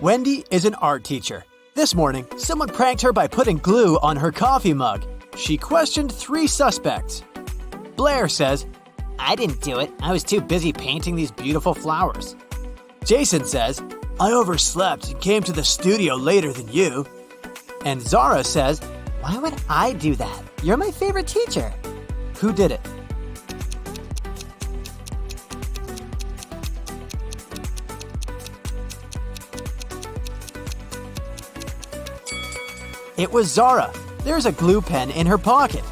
Wendy is an art teacher. This morning, someone pranked her by putting glue on her coffee mug. She questioned 3 suspects. Blair says, I didn't do it. I was too busy painting these beautiful flowers. Jason says, I overslept and came to the studio later than you. And Zara says, Why would I do that? You're my favorite teacher. Who did it? It was Zara. There's a glue pen in her pocket.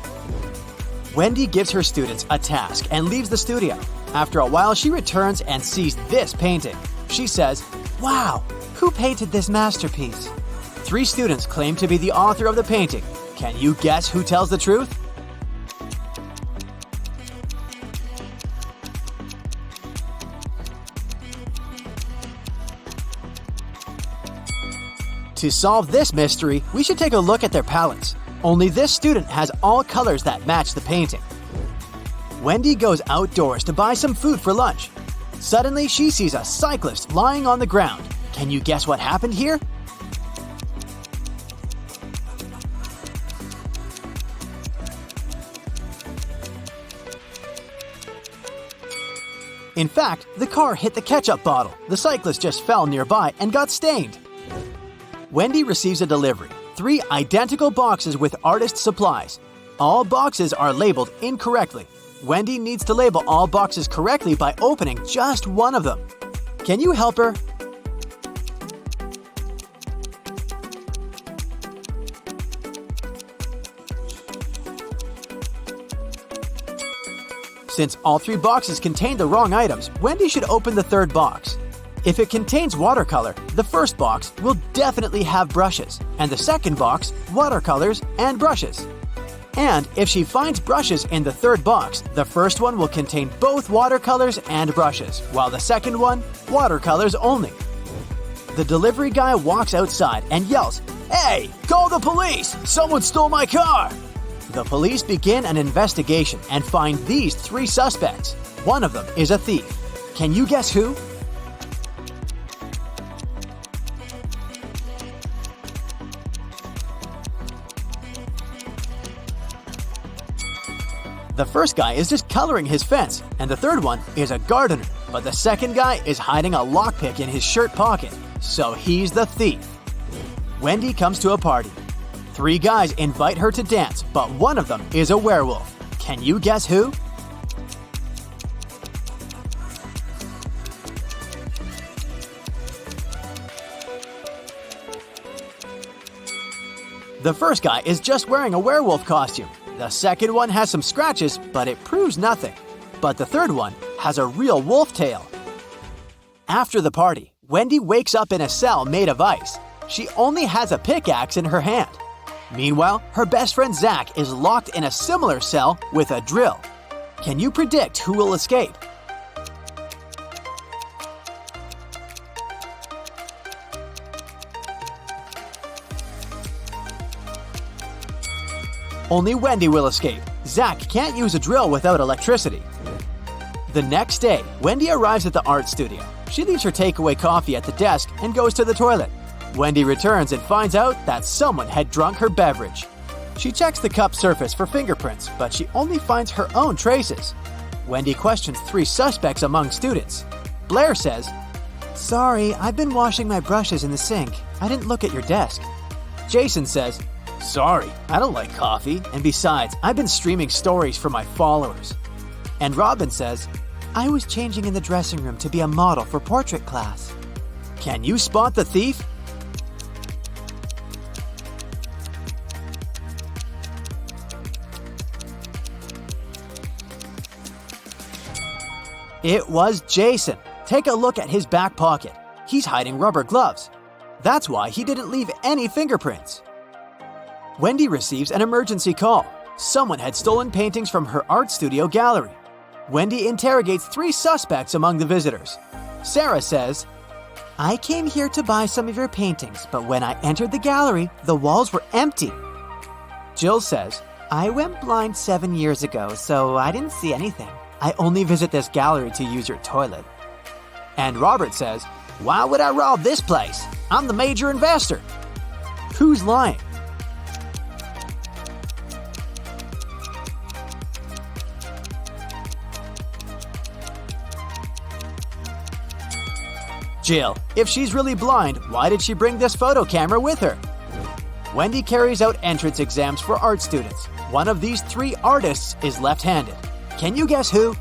Wendy gives her students a task and leaves the studio. After a while, she returns and sees this painting. She says, Wow, who painted this masterpiece? 3 students claim to be the author of the painting. Can you guess who tells the truth? To solve this mystery, we should take a look at their palettes. Only this student has all colors that match the painting. Wendy goes outdoors to buy some food for lunch. Suddenly, she sees a cyclist lying on the ground. Can you guess what happened here? In fact, the car hit the ketchup bottle. The cyclist just fell nearby and got stained. Wendy receives a delivery. 3 identical boxes with artist supplies. All boxes are labeled incorrectly. Wendy needs to label all boxes correctly by opening just one of them. Can you help her? Since all 3 boxes contain the wrong items, Wendy should open the 3rd box. If it contains watercolor, the first box will definitely have brushes, and the second box, watercolors and brushes. And if she finds brushes in the 3rd box, the first one will contain both watercolors and brushes, while the second one, watercolors only. The delivery guy walks outside and yells, Hey, call the police! Someone stole my car! The police begin an investigation and find these 3 suspects. One of them is a thief. Can you guess who? The first guy is just coloring his fence, and the 3rd one is a gardener, but the second guy is hiding a lockpick in his shirt pocket, so he's the thief. Wendy comes to a party. 3 guys invite her to dance, but one of them is a werewolf. Can you guess who? The first guy is just wearing a werewolf costume. The second one has some scratches, but it proves nothing. But the 3rd one has a real wolf tail. After the party, Wendy wakes up in a cell made of ice. She only has a pickaxe in her hand. Meanwhile, her best friend Zach is locked in a similar cell with a drill. Can you predict who will escape? Only Wendy will escape. Zach can't use a drill without electricity. The next day, Wendy arrives at the art studio. She leaves her takeaway coffee at the desk and goes to the toilet. Wendy returns and finds out that someone had drunk her beverage. She checks the cup surface for fingerprints, but she only finds her own traces. Wendy questions 3 suspects among students. Blair says, Sorry, I've been washing my brushes in the sink. I didn't look at your desk. Jason says, Sorry, I don't like coffee, and besides, I've been streaming stories for my followers. And Robin says, I was changing in the dressing room to be a model for portrait class. Can you spot the thief? It was Jason. Take a look at his back pocket. He's hiding rubber gloves. That's why he didn't leave any fingerprints. Wendy receives an emergency call. Someone had stolen paintings from her art studio gallery. Wendy interrogates 3 suspects among the visitors. Sarah says, I came here to buy some of your paintings, but when I entered the gallery, the walls were empty. Jill says, I went blind 7 years ago, so I didn't see anything. I only visit this gallery to use your toilet. And Robert says, Why would I rob this place? I'm the major investor. Who's lying? Jill, if she's really blind, why did she bring this photo camera with her? Wendy carries out entrance exams for art students. One of these 3 artists is left-handed. Can you guess who?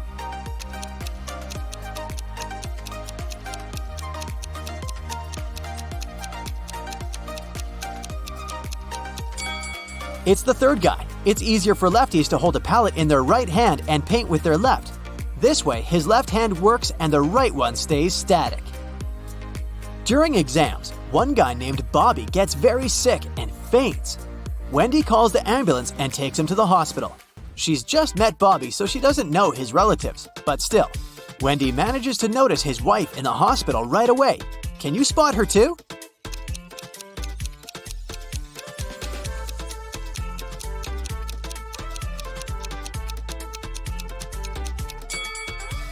It's the third guy. It's easier for lefties to hold a palette in their right hand and paint with their left. This way, his left hand works and the right one stays static. During exams, one guy named Bobby gets very sick and faints. Wendy calls the ambulance and takes him to the hospital. She's just met Bobby, so she doesn't know his relatives, but still, Wendy manages to notice his wife in the hospital right away. Can you spot her too?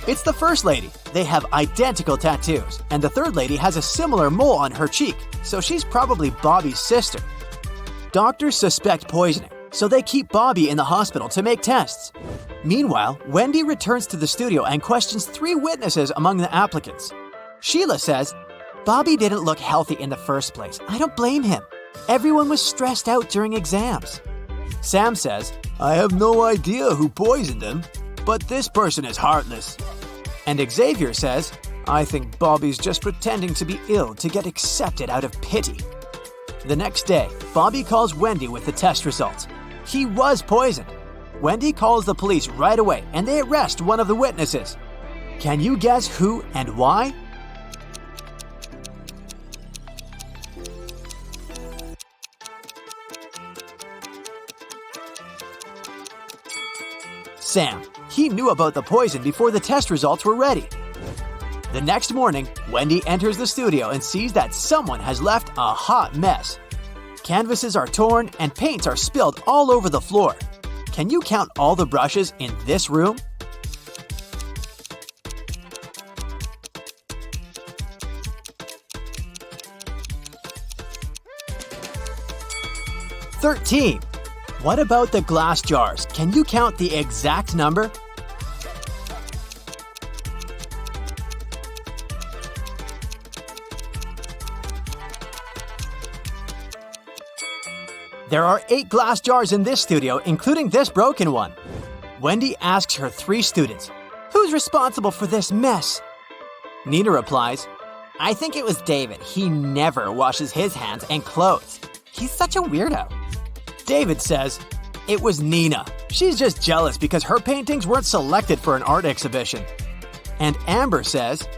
It's the first lady. They have identical tattoos, and the third lady has a similar mole on her cheek, so she's probably Bobby's sister. Doctors suspect poisoning, so they keep Bobby in the hospital to make tests. Meanwhile, Wendy returns to the studio and questions 3 witnesses among the applicants. Sheila says, "Bobby didn't look healthy in the first place. I don't blame him. Everyone was stressed out during exams." Sam says, "I have no idea who poisoned him, but this person is heartless." And Xavier says, "I think Bobby's just pretending to be ill to get accepted out of pity." The next day, Bobby calls Wendy with the test results. He was poisoned. Wendy calls the police right away and they arrest one of the witnesses. Can you guess who and why? Sam. He knew about the poison before the test results were ready. The next morning, Wendy enters the studio and sees that someone has left a hot mess. Canvases are torn and paints are spilled all over the floor. Can you count all the brushes in this room? "13. What about the glass jars? Can you count the exact number? There are 8 glass jars in this studio, including this broken one. Wendy asks her 3 students, "Who's responsible for this mess?" Nina replies, "I think it was David. He never washes his hands and clothes. He's such a weirdo." David says, "It was Nina. She's just jealous because her paintings weren't selected for an art exhibition." And Amber says,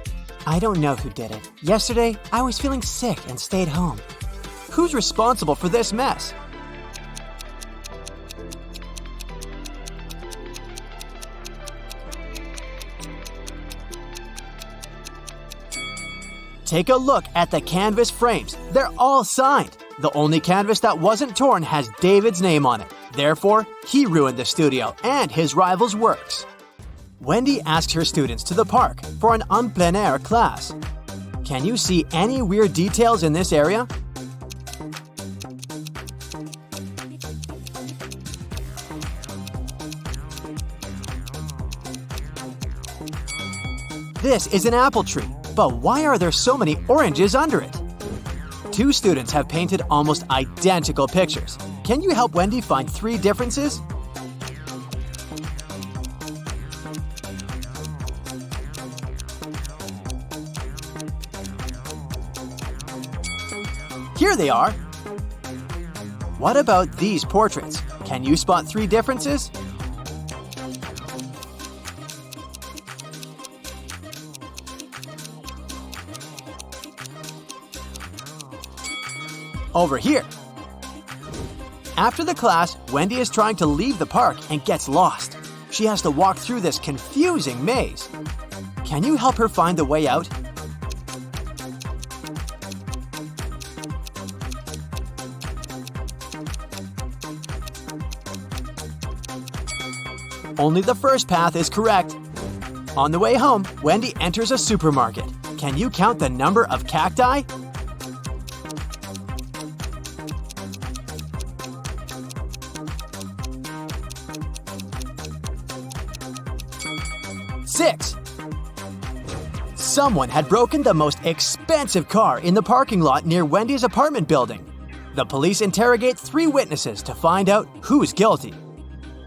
"I don't know who did it. Yesterday, I was feeling sick and stayed home." Who's responsible for this mess? Take a look at the canvas frames. They're all signed. The only canvas that wasn't torn has David's name on it. Therefore, he ruined the studio and his rival's works. Wendy asks her students to the park for an en plein air class. Can you see any weird details in this area? This is an apple tree, but why are there so many oranges under it? 2 students have painted almost identical pictures. Can you help Wendy find 3 differences? Here they are. What about these portraits? Can you spot 3 differences? Over here. After the class, Wendy is trying to leave the park and gets lost. She has to walk through this confusing maze. Can you help her find the way out? Only the first path is correct. On the way home, Wendy enters a supermarket. Can you count the number of cacti? 6. Someone had broken the most expensive car in the parking lot near Wendy's apartment building. The police interrogate 3 witnesses to find out who's guilty.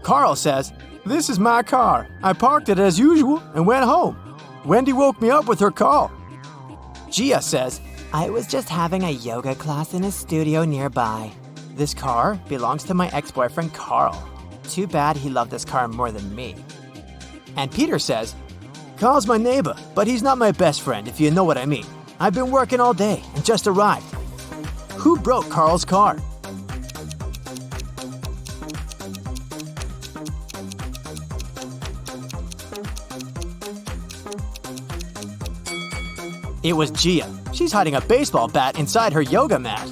Carl says, "This is my car. I parked it as usual and went home. Wendy woke me up with her call." Gia says, "I was just having a yoga class in a studio nearby. This car belongs to my ex-boyfriend Carl. Too bad he loved this car more than me." And Peter says, "Carl's my neighbor, but he's not my best friend, if you know what I mean. I've been working all day and just arrived." Who broke Carl's car? It was Gia. She's hiding a baseball bat inside her yoga mat.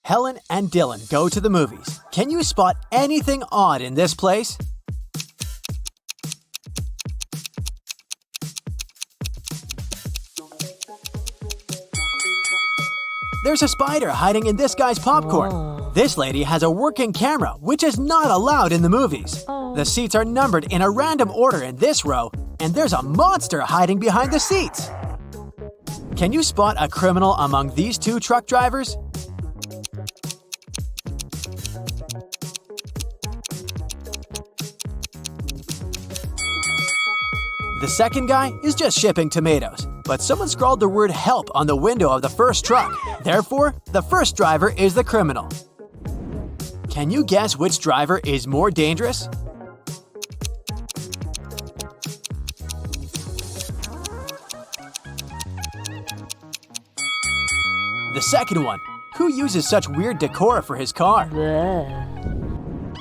Helen and Dylan go to the movies. Can you spot anything odd in this place? There's a spider hiding in this guy's popcorn. This lady has a working camera, which is not allowed in the movies. The seats are numbered in a random order in this row, and there's a monster hiding behind the seats. Can you spot a criminal among these 2 truck drivers? The second guy is just shipping tomatoes, but someone scrawled the word "help" on the window of the first truck. Therefore, the first driver is the criminal. Can you guess which driver is more dangerous? The second one. Who uses such weird decor for his car?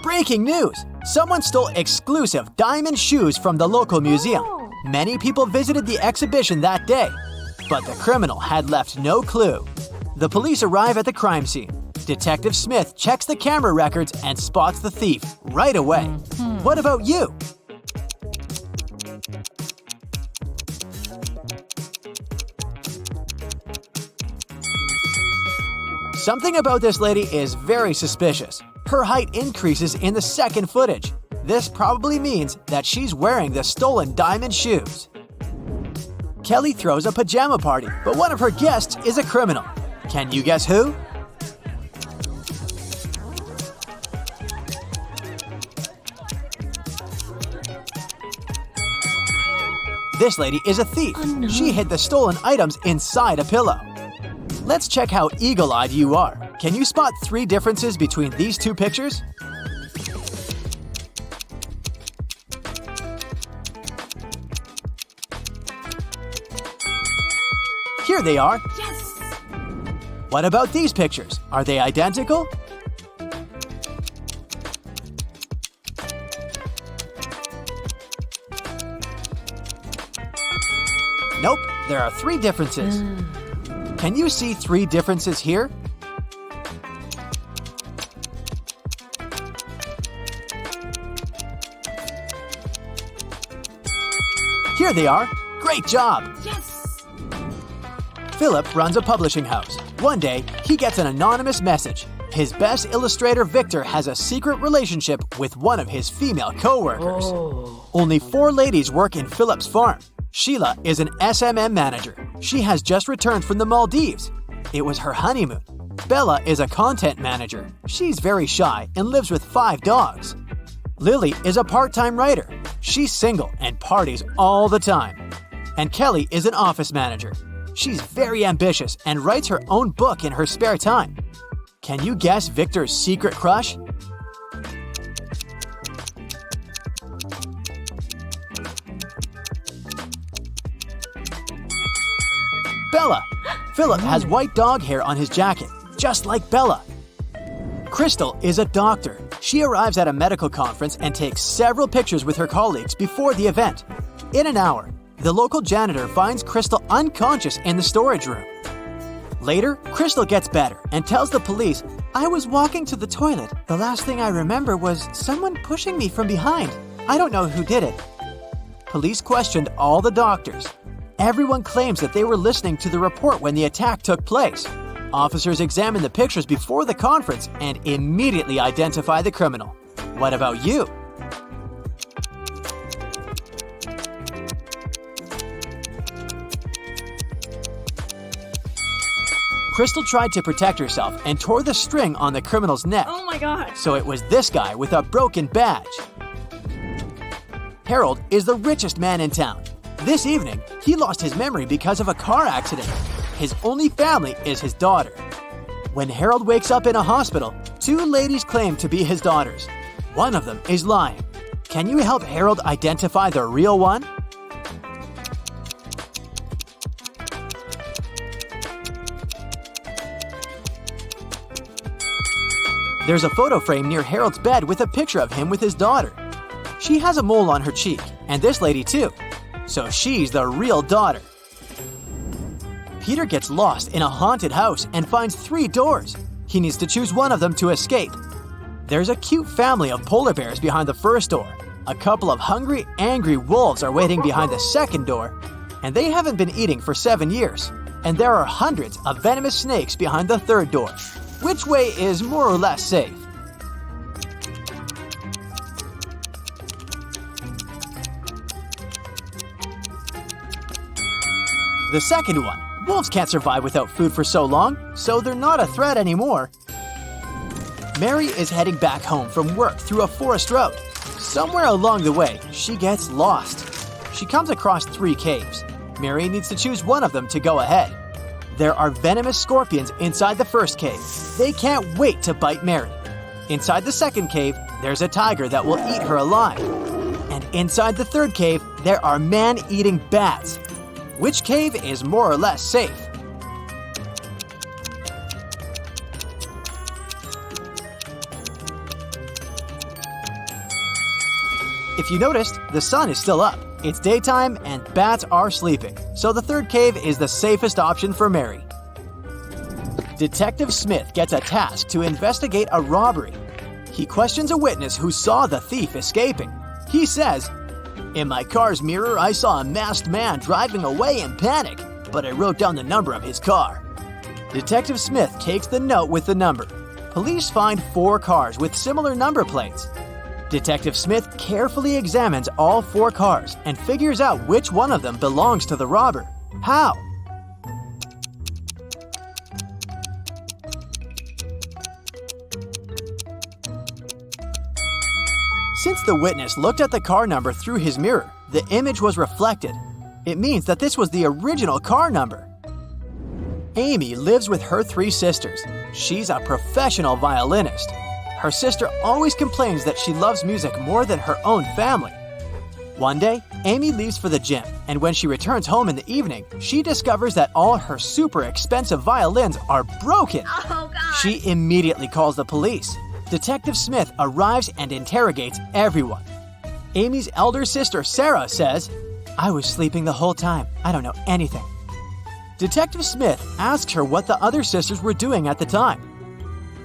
Breaking news! Someone stole exclusive diamond shoes from the local museum. Many people visited the exhibition that day, but the criminal had left no clue. The police arrive at the crime scene. Detective Smith checks the camera records and spots the thief right away. What about you? Something about this lady is very suspicious. Her height increases in the second footage. This probably means that she's wearing the stolen diamond shoes. Kelly throws a pajama party, but one of her guests is a criminal. Can you guess who? This lady is a thief. She hid the stolen items inside a pillow. Let's check how eagle-eyed you are. Can you spot 3 differences between these 2 pictures? Here they are. Yes! What about these pictures? Are they identical? Nope, there are 3 differences. Can you see 3 differences here? Here they are. Great job! Yes! Philip runs a publishing house. One day, he gets an anonymous message. His best illustrator Victor has a secret relationship with one of his female co-workers. Only 4 ladies work in Philip's farm. Sheila is an SMM manager. She has just returned from the Maldives. It was her honeymoon. Bella is a content manager. She's very shy and lives with 5 dogs. Lily is a part-time writer. She's single and parties all the time. And Kelly is an office manager. She's very ambitious and writes her own book in her spare time. Can you guess Victor's secret crush? Bella! Philip has white dog hair on his jacket, just like Bella. Crystal is a doctor. She arrives at a medical conference and takes several pictures with her colleagues before the event. In an hour, the local janitor finds Crystal unconscious in the storage room. Later, Crystal gets better and tells the police, "I was walking to the toilet. The last thing I remember was someone pushing me from behind. I don't know who did it." Police questioned all the doctors. Everyone claims that they were listening to the report when the attack took place. Officers examine the pictures before the conference and immediately identify the criminal. What about you? Crystal tried to protect herself and tore the string on the criminal's neck. Oh my god. So it was this guy with a broken badge. Harold is the richest man in town. This evening, he lost his memory because of a car accident. His only family is his daughter. When Harold wakes up in a hospital, two ladies claim to be his daughters. One of them is lying. Can you help Harold identify the real one? There's a photo frame near Harold's bed with a picture of him with his daughter. She has a mole on her cheek, and this lady too. So she's the real daughter. Peter gets lost in a haunted house and finds 3 doors. He needs to choose one of them to escape. There's a cute family of polar bears behind the first door. A couple of hungry, angry wolves are waiting behind the second door, and they haven't been eating for 7 years. And there are hundreds of venomous snakes behind the third door. Which way is more or less safe? The second one. Wolves can't survive without food for so long, so they're not a threat anymore. Mary is heading back home from work through a forest road. Somewhere along the way, she gets lost. She comes across 3 caves. Mary needs to choose one of them to go ahead. There are venomous scorpions inside the first cave. They can't wait to bite Mary. Inside the second cave, there's a tiger that will eat her alive. And inside the third cave, there are man-eating bats. Which cave is more or less safe? If you noticed, the sun is still up. It's daytime and bats are sleeping, so the third cave is the safest option for Mary. Detective Smith gets a task to investigate a robbery. He questions a witness who saw the thief escaping. He says, "In my car's mirror, I saw a masked man driving away in panic, but I wrote down the number of his car." Detective Smith takes the note with the number. Police find 4 cars with similar number plates. Detective Smith carefully examines all 4 cars and figures out which one of them belongs to the robber. How? Since the witness looked at the car number through his mirror, the image was reflected. It means that this was the original car number. Amy lives with her 3 sisters. She's a professional violinist. Her sister always complains that she loves music more than her own family. One day, Amy leaves for the gym, and when she returns home in the evening, she discovers that all her super expensive violins are broken. Oh, God. She immediately calls the police. Detective Smith arrives and interrogates everyone. Amy's elder sister, Sarah, says, "I was sleeping the whole time. I don't know anything." Detective Smith asks her what the other sisters were doing at the time.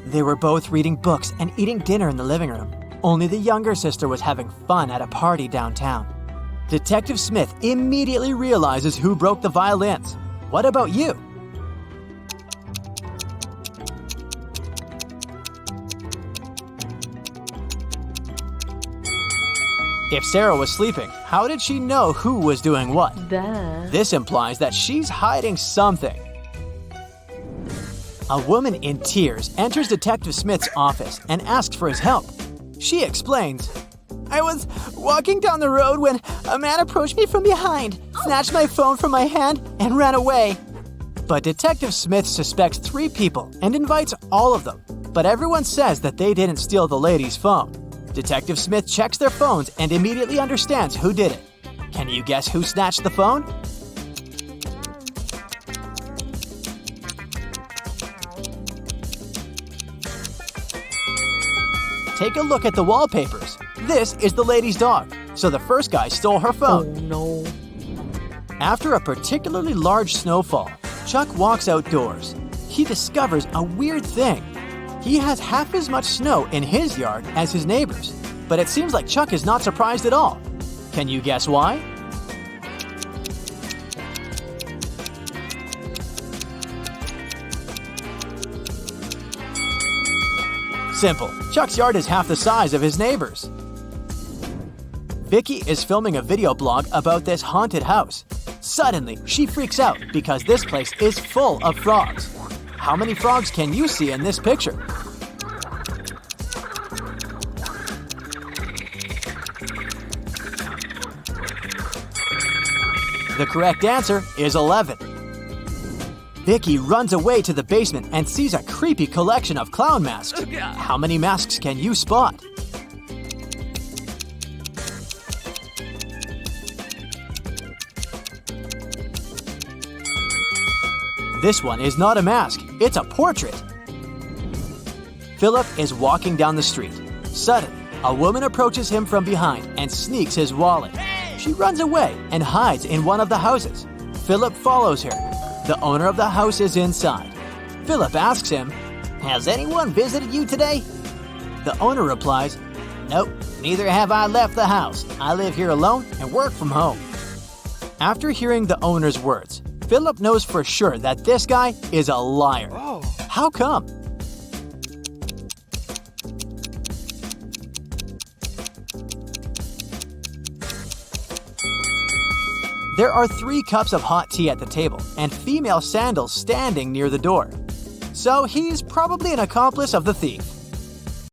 They were both reading books and eating dinner in the living room. Only the younger sister was having fun at a party downtown. Detective Smith immediately realizes who broke the violins. What about you? If Sarah was sleeping, how did she know who was doing what? This implies that she's hiding something. A woman in tears enters Detective Smith's office and asks for his help. She explains, "I was walking down the road when a man approached me from behind, snatched my phone from my hand, and ran away." But Detective Smith suspects 3 people and invites all of them, but everyone says that they didn't steal the lady's phone. Detective Smith checks their phones and immediately understands who did it. Can you guess who snatched the phone? Take a look at the wallpapers. This is the lady's dog, so the first guy stole her phone. Oh no. After a particularly large snowfall, Chuck walks outdoors. He discovers a weird thing. He has half as much snow in his yard as his neighbors, but it seems like Chuck is not surprised at all. Can you guess why? Simple. Chuck's yard is half the size of his neighbor's. Vicky is filming a video blog about this haunted house. Suddenly, she freaks out because this place is full of frogs. How many frogs can you see in this picture? The correct answer is 11. Vicky runs away to the basement and sees a creepy collection of clown masks. How many masks can you spot? This one is not a mask, it's a portrait. Philip is walking down the street. Suddenly, a woman approaches him from behind and sneaks his wallet. She runs away and hides in one of the houses. Philip follows her. The owner of the house is inside. Philip asks him, Has anyone visited you today? The owner replies, Nope, neither have I left the house. I live here alone and work from home. After hearing the owner's words, Philip knows for sure that this guy is a liar. How come? There are 3 cups of hot tea at the table and female sandals standing near the door. So he's probably an accomplice of the thief.